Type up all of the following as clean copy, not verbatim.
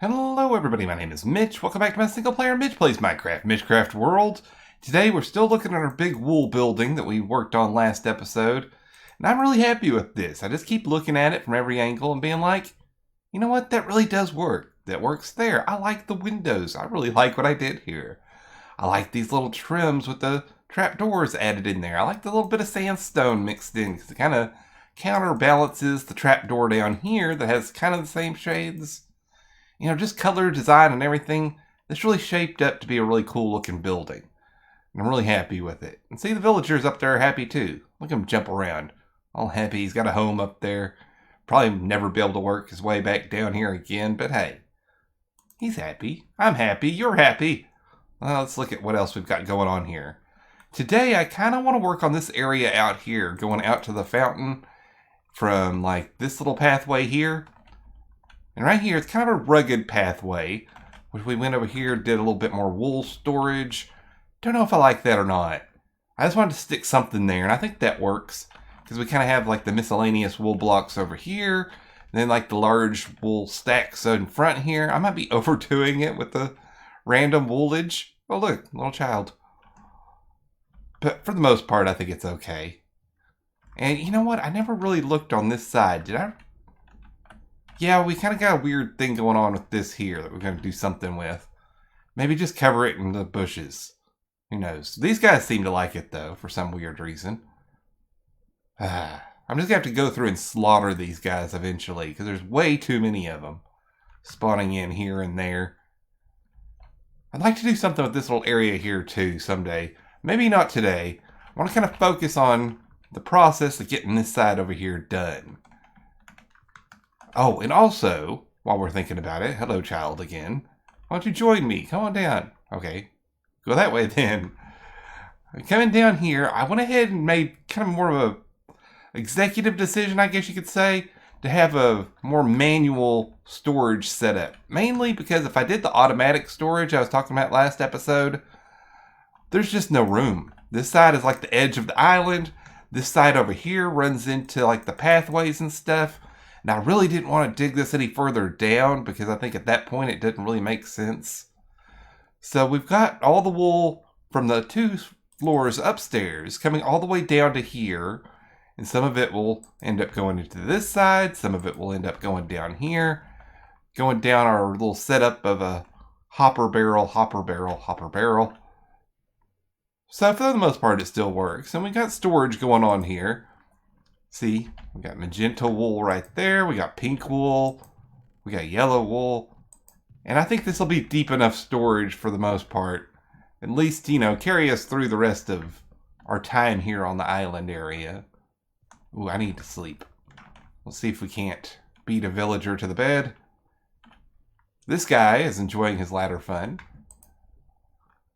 Hello everybody, my name is Mitch. Welcome back to my single player Mitch Plays Minecraft, Mitchcraft World. Today we're still looking at our big wool building that we worked on last episode. And I'm really happy with this. I just keep looking at it from every angle and being like, you know what, that really does work. That works there. I like the windows. I really like what I did here. I like these little trims with the trapdoors added in there. I like the little bit of sandstone mixed in because it kind of counterbalances the trapdoor down here that has kind of the same shades. You know, just color, design, and everything. This really shaped up to be a really cool looking building. And I'm really happy with it. And see, the villagers up there are happy too. Look at him jump around. All happy. He's got a home up there. Probably never be able to work his way back down here again, but hey. He's happy. I'm happy. You're happy. Well, let's look at what else we've got going on here. Today, I kind of want to work on this area out here, going out to the fountain from like this little pathway here. And right here, it's kind of a rugged pathway, which we went over here, did a little bit more wool storage. Don't know if I like that or not. I just wanted to stick something there, and I think that works. Because we kind of have like the miscellaneous wool blocks over here, and then like the large wool stacks in front here. I might be overdoing it with the random woolage. Oh look, little child. But for the most part, I think it's okay. And you know what? I never really looked on this side, did I? Yeah, we kind of got a weird thing going on with this here that we're going to do something with. Maybe just cover it in the bushes. Who knows? These guys seem to like it, though, for some weird reason. I'm just going to have to go through and slaughter these guys eventually, because there's way too many of them spawning in here and there. I'd like to do something with this little area here, too, someday. Maybe not today. I want to kind of focus on the process of getting this side over here done. Oh, and also, while we're thinking about it, hello, child, again. Why don't you join me? Come on down. Okay, go that way then. Coming down here, I went ahead and made kind of more of a executive decision, I guess you could say, to have a more manual storage setup. Mainly because if I did the automatic storage I was talking about last episode, there's just no room. This side is like the edge of the island. This side over here runs into like the pathways and stuff. And I really didn't want to dig this any further down because I think at that point it didn't really make sense. So we've got all the wool from the two floors upstairs coming all the way down to here. And some of it will end up going into this side. Some of it will end up going down here. Going down our little setup of a hopper barrel, hopper barrel, hopper barrel. So for the most part it still works. And we got storage going on here. See, we got magenta wool right there. We got pink wool. We got yellow wool. And I think this will be deep enough storage for the most part. At least, you know, carry us through the rest of our time here on the island area. Ooh, I need to sleep. Let's see if we can't beat a villager to the bed. This guy is enjoying his ladder fun.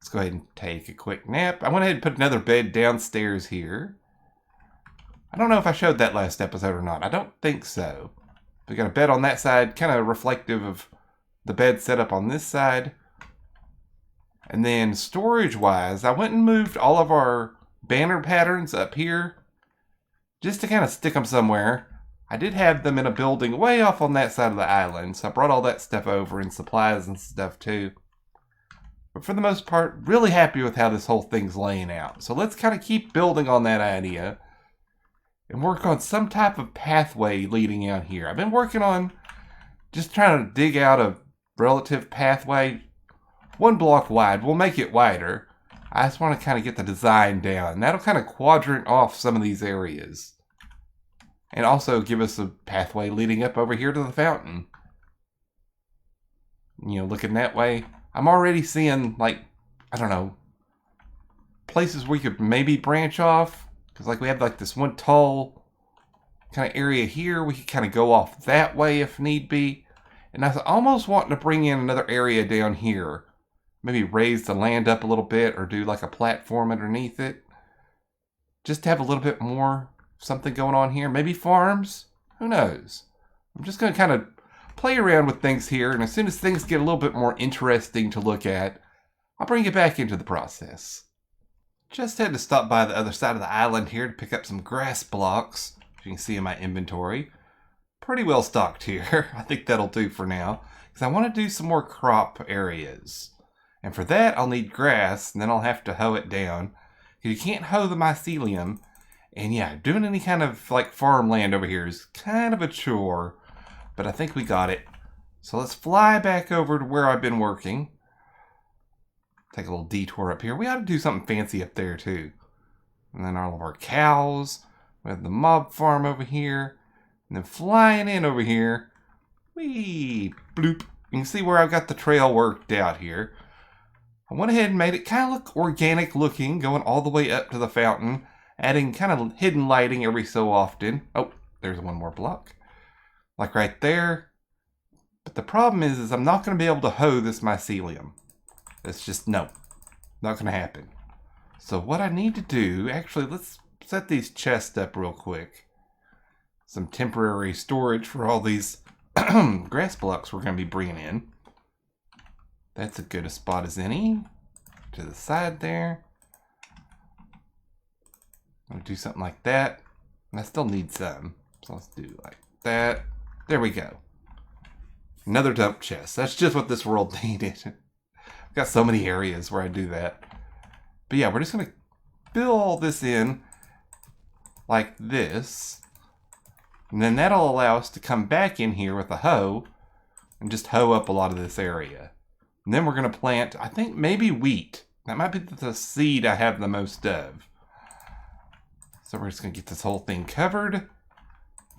Let's go ahead and take a quick nap. I went ahead and put another bed downstairs here. I don't know if I showed that last episode or not. I don't think so. We got a bed on that side, kind of reflective of the bed setup on this side. And then storage-wise, I went and moved all of our banner patterns up here just to kind of stick them somewhere. I did have them in a building way off on that side of the island, so I brought all that stuff over and supplies and stuff too. But for the most part, really happy with how this whole thing's laying out. So let's kind of keep building on that idea and work on some type of pathway leading out here. I've been working on just trying to dig out a relative pathway. 1 block wide. We'll make it wider. I just want to kind of get the design down. That'll kind of quadrant off some of these areas. And also give us a pathway leading up over here to the fountain. You know, looking that way. I'm already seeing, like, I don't know, places we could maybe branch off. Because like we have like this one tall kind of area here. We could kind of go off that way if need be. And I was almost wanting to bring in another area down here. Maybe raise the land up a little bit or do like a platform underneath it. Just to have a little bit more something going on here. Maybe farms. Who knows? I'm just going to kind of play around with things here. And as soon as things get a little bit more interesting to look at, I'll bring it back into the process. Just had to stop by the other side of the island here to pick up some grass blocks. As you can see in my inventory. Pretty well stocked here. I think that'll do for now. because I want to do some more crop areas. And for that, I'll need grass, and then I'll have to hoe it down. Because you can't hoe the mycelium. And yeah, doing any kind of like farmland over here is kind of a chore. But I think we got it. So let's fly back over to where I've been working. Take a little detour up here. We ought to do something fancy up there too. And then all of our cows. We have the mob farm over here. And then flying in over here. Whee! Bloop. You can see where I've got the trail worked out here. I went ahead and made it kind of look organic looking, going all the way up to the fountain. Adding kind of hidden lighting every so often. Oh, there's one more block. Like right there. But the problem is I'm not going to be able to hoe this mycelium. It's just, no. Not going to happen. So what I need to do, actually, let's set these chests up real quick. Some temporary storage for all these grass blocks we're going to be bringing in. That's as good a spot as any. To the side there. I'm going to do something like that. And I still need some. So let's do like that. There we go. Another dump chest. That's just what this world needed. I've got so many areas where I do that. But yeah, we're just going to fill all this in like this. And then that'll allow us to come back in here with a hoe and just hoe up a lot of this area. And then we're going to plant, I think maybe wheat. That might be the seed I have the most of. So we're just going to get this whole thing covered.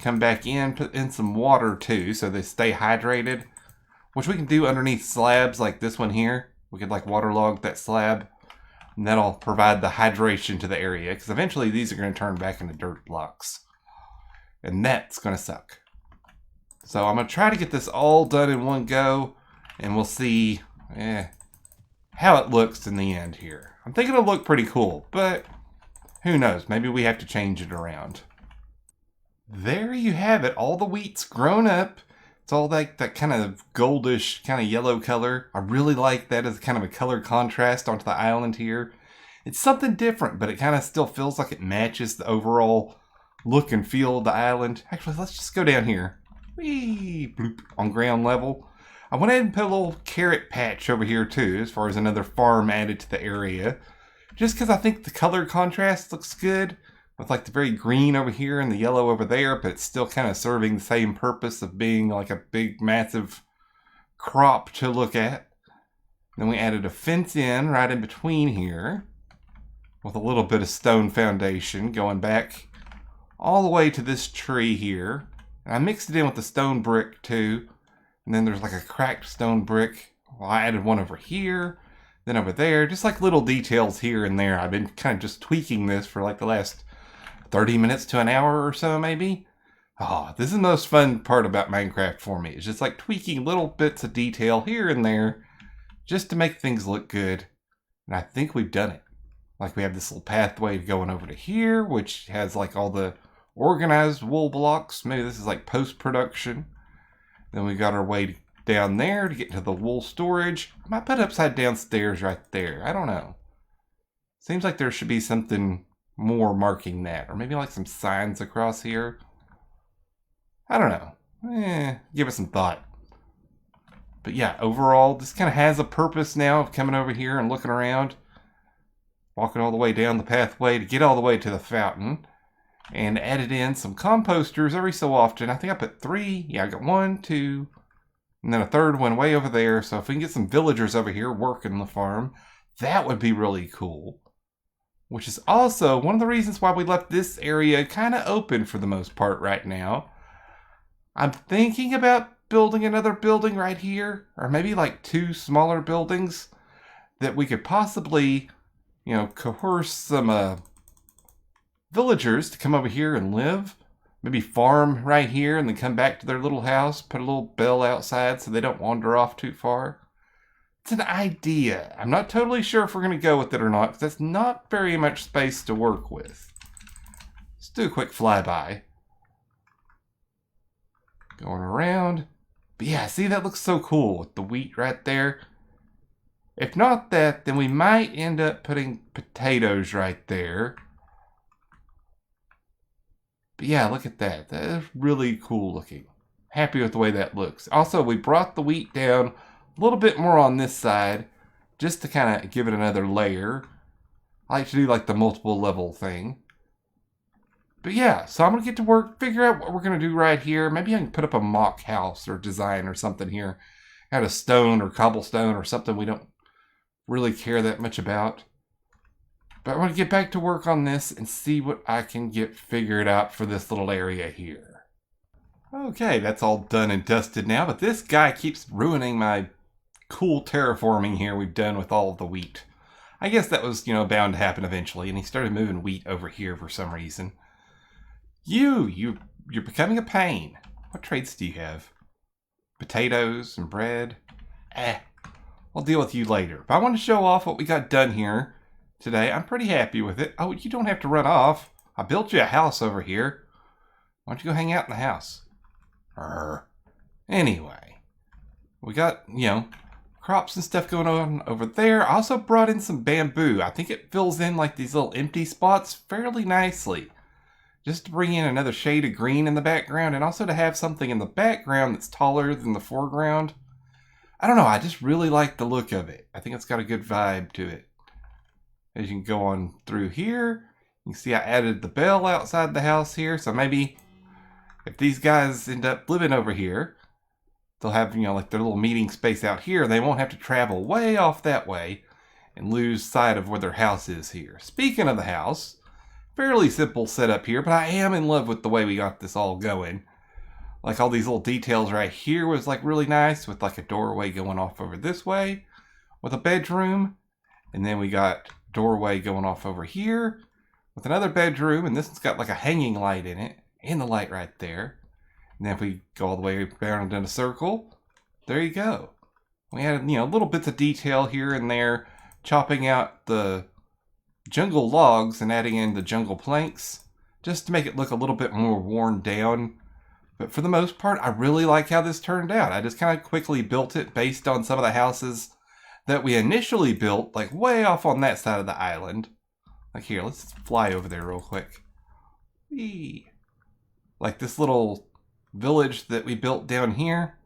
Come back in, put in some water too, so they stay hydrated. Which we can do underneath slabs like this one here. We could like waterlog that slab. And that'll provide the hydration to the area. Because eventually these are going to turn back into dirt blocks. And that's going to suck. So I'm going to try to get this all done in one go. And we'll see how it looks in the end here. I'm thinking it'll look pretty cool. But who knows? Maybe we have to change it around. There you have it. All the wheat's grown up. It's all like that kind of goldish, kind of yellow color. I really like that as kind of a color contrast onto the island here. It's something different, but it kind of still feels like it matches the overall look and feel of the island. Actually, let's just go down here. Whee! Bloop, on ground level. I went ahead and put a little carrot patch over here too, as far as another farm added to the area. Just because I think the color contrast looks good. With like the very green over here and the yellow over there, but it's still kind of serving the same purpose of being like a big, massive crop to look at. Then we added a fence in right in between here with a little bit of stone foundation going back all the way to this tree here. And I mixed it in with the stone brick too. And then there's like a cracked stone brick. Well, I added one over here, then over there, just like little details here and there. I've been kind of just tweaking this for like the last 30 minutes to an hour or so, maybe. Oh, this is the most fun part about Minecraft for me. It's just like tweaking little bits of detail here and there just to make things look good. And I think we've done it. Like we have this little pathway going over to here, which has like all the organized wool blocks. Maybe this is like post-production. Then we got our way down there to get to the wool storage. I might put upside down stairs right there. I don't know. Seems like there should be something more marking that. Or maybe like some signs across here. I don't know. Give it some thought. But yeah, overall, this kind of has a purpose now of coming over here and looking around. Walking all the way down the pathway to get all the way to the fountain. And added in some composters every so often. I think I put 3. Yeah, I got 1, 2, and then a third one way over there. So if we can get some villagers over here working the farm, that would be really cool. Which is also one of the reasons why we left this area kind of open for the most part right now. I'm thinking about building another building right here. Or maybe like 2 smaller buildings that we could possibly, coerce some villagers to come over here and live. Maybe farm right here and then come back to their little house. Put a little bell outside so they don't wander off too far. It's an idea. I'm not totally sure if we're going to go with it or not, because that's not very much space to work with. Let's do a quick flyby. Going around. But yeah, see, that looks so cool with the wheat right there. If not that, then we might end up putting potatoes right there. But yeah, look at that. That is really cool looking. happy with the way that looks. Also, we brought the wheat down a little bit more on this side just to kind of give it another layer. I like to do like the multiple level thing. But yeah, so I'm going to get to work, figure out what we're going to do right here. Maybe I can put up a mock house or design or something here. Out of stone or cobblestone or something we don't really care that much about. But I want to get back to work on this and see what I can get figured out for this little area here. Okay, that's all done and dusted now, but this guy keeps ruining my cool terraforming here we've done with all of the wheat. I guess that was, bound to happen eventually, and he started moving wheat over here for some reason. You're becoming a pain. What traits do you have? Potatoes and bread? I'll deal with you later. But I want to show off what we got done here today. I'm pretty happy with it. Oh, you don't have to run off. I built you a house over here. Why don't you go hang out in the house? Anyway, we got, crops and stuff going on over there. I also brought in some bamboo. I think it fills in like these little empty spots fairly nicely. Just to bring in another shade of green in the background and also to have something in the background that's taller than the foreground. I don't know, I just really like the look of it. I think it's got a good vibe to it. As you can go on through here, you can see I added the bell outside the house here. So maybe if these guys end up living over here, they'll have, like their little meeting space out here. They won't have to travel way off that way and lose sight of where their house is here. Speaking of the house, fairly simple setup here, but I am in love with the way we got this all going. Like all these little details right here was like really nice with like a doorway going off over this way with a bedroom. And then we got doorway going off over here with another bedroom. And this one's got like a hanging light in it and the light right there. And then if we go all the way around in a circle, there you go. We had, little bits of detail here and there, chopping out the jungle logs and adding in the jungle planks just to make it look a little bit more worn down. But for the most part, I really like how this turned out. I just kind of quickly built it based on some of the houses that we initially built, like way off on that side of the island. Like here, let's fly over there real quick. Whee! Like this little village that we built down here.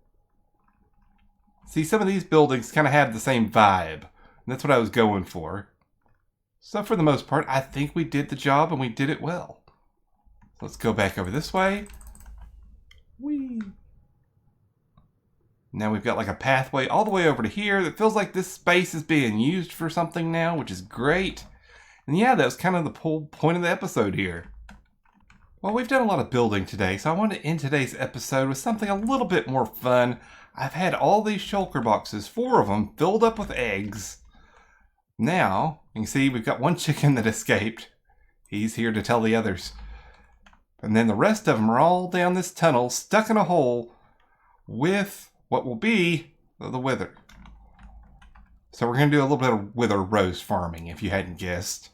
See, some of these buildings kind of have the same vibe. And that's what I was going for. So for the most part, I think we did the job and we did it well. So let's go back over this way. Whee! Now we've got like a pathway all the way over to here that feels like this space is being used for something now, which is great. And yeah, that was kind of the whole point of the episode here. Well, we've done a lot of building today, so I want to end today's episode with something a little bit more fun. I've had all these shulker boxes, 4 of them, filled up with eggs. Now, you can see we've got one chicken that escaped. He's here to tell the others. And then the rest of them are all down this tunnel, stuck in a hole with what will be the wither. So we're going to do a little bit of wither rose farming, if you hadn't guessed.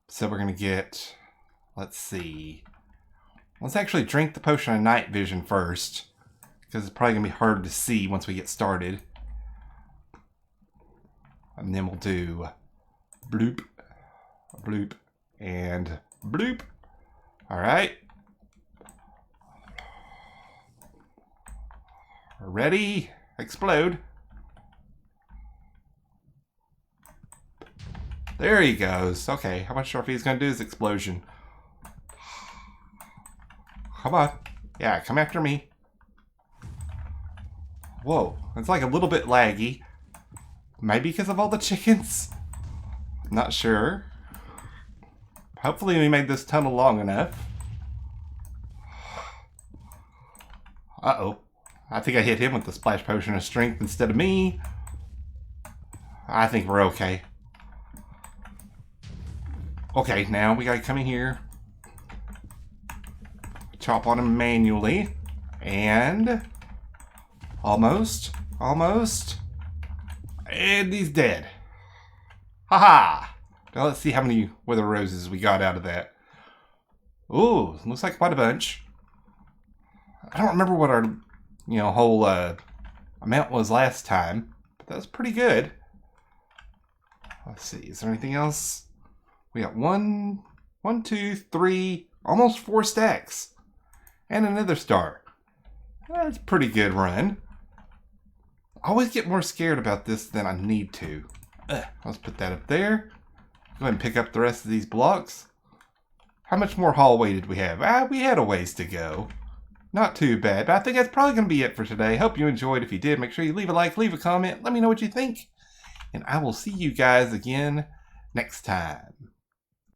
So we're going to get, let's see. Let's actually drink the potion of night vision first, because it's probably going to be hard to see once we get started. And then we'll do bloop, bloop, and bloop. All right. Ready? Explode. There he goes. Okay, how much sure he's going to do this explosion? Come on. Yeah, come after me. Whoa, it's like a little bit laggy. Maybe because of all the chickens? Not sure. Hopefully we made this tunnel long enough. Uh-oh. I think I hit him with the splash potion of strength instead of me. I think we're okay. Okay, now we gotta come in here. Chop on him manually. And... almost. Almost. And he's dead. Haha! Now let's see how many wither roses we got out of that. Ooh, looks like quite a bunch. I don't remember what our, whole amount was last time, but that was pretty good. Let's see, is there anything else? We got 1, 2, 3, almost 4 stacks. And another star. That's a pretty good run. I always get more scared about this than I need to. Let's put that up there. Go ahead and pick up the rest of these blocks. How much more hallway did we have? We had a ways to go. Not too bad, but I think that's probably going to be it for today. Hope you enjoyed. If you did, make sure you leave a like, leave a comment. Let me know what you think. And I will see you guys again next time.